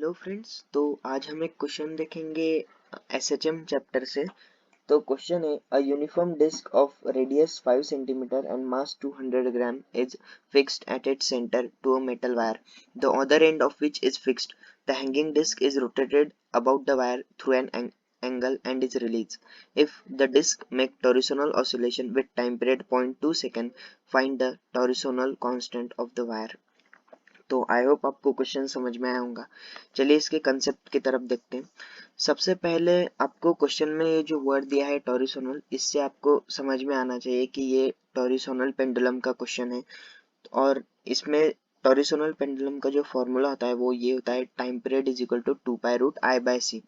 Hello friends. तो आज हम एक क्वेश्चन देखेंगे एसएचएम चैप्टर से। तो क्वेश्चन है, a uniform disc of radius 5 centimetre and mass 200 gram is fixed at its centre to a metal wire, the other end of which is fixed. The hanging disc is rotated about the wire through an angle and is released. If the disc make torsional oscillation with time period 0.2 second, find the torsional constant of the wire. तो I hope आपको question समझ में आया होगा। चलिए इसके concept की तरफ देखते हैं। सबसे पहले आपको क्वेश्चन में ये जो वर्ड दिया है टॉरिसोनल, इससे आपको समझ में आना चाहिए कि ये टॉरिसोनल पेंडुलम का क्वेश्चन है। और इसमें टॉरिसोनल पेंडुलम का जो फॉर्मूला होता है वो ये होता है, time period is equal to 2π√I/c।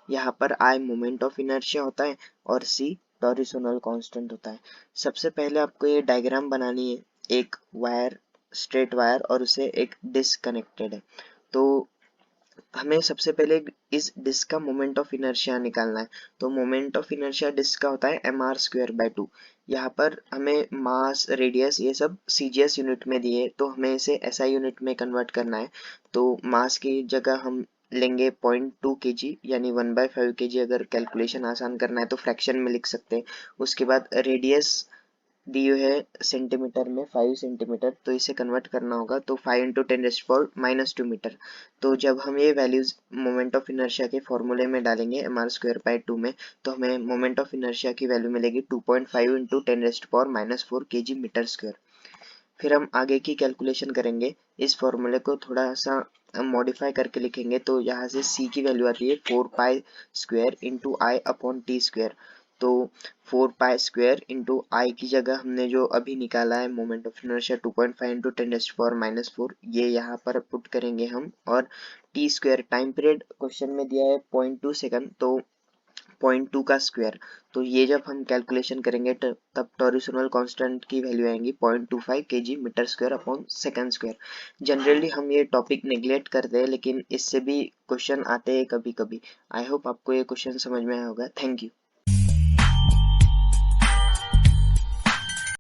यहाँ पर I मोमेंट ऑफ इनर्शिया होता है और C टॉरिसोनल कांस्टेंट होता है। सबसे पहले आपको ये डायग्राम बनानी है। एक वायर, स्ट्रेट वायर, और उसे एक डिस्क कनेक्टेड है। तो हमें सबसे पहले इस डिस्क का मोमेंट ऑफ इनर्शिया निकालना है। तो मोमेंट ऑफ इनर्शिया डिस्क का होता है mr²/2। यहाँ पर हमें मास, रेडियस, ये सब सीजीएस यूनिट में दिए, तो हमें इसे एसआई यूनिट में कन्वर्ट करना है। तो मास की जगह हम लेंगे 0.2 kg, यानी 1/5 kg। अगर कैलकुलेशन आसान करना है तो फ्रैक्शन में लिख सकते हैं। उसके बाद रेडियस दी हुई है सेंटीमीटर में, 5 सेंटीमीटर, तो इसे कन्वर्ट करना होगा। तो 5 × 10⁻⁻² मीटर। तो जब हम ये वैल्यूज मोमेंट ऑफ इनर्शिया के फॉर्मूले में डालेंगे mr²/2 में, तो हमें मोमेंट ऑफ इनर्शिया की वैल्यू मिलेगी 2.5 × 10⁻⁻⁴ kg मीटर स्क्वायर। फिर हम आगे की कैलकुलेशन करेंगे। इस फॉर्मूले को थोड़ा सा मॉडिफाई करके लिखेंगे। तो यहाँ से c की वैल्यू आती है 4π² × I/t²। तो 4π² × I की जगह हमने जो अभी निकाला है मोमेंट ऑफ इनर्शिया 2.5 × 10⁻⁻⁴, ये यहाँ पर पुट करेंगे हम। और t², टाइम पीरियड क्वेश्चन में दिया है 0.2 सेकंड, तो 0.2 का स्क्वायर। तो ये जब हम कैलकुलेशन करेंगे तब टॉरिसोनल कांस्टेंट की वैल्यू आएंगी 0.25 kg metre square upon second square. Generally हम ये टॉपिक नेग्लेक्ट करते हैं, लेकिन इससे भी क्वेश्चन आते हैं कभी कभी। आई होप आपको ये क्वेश्चन समझ में आया होगा। Thank you.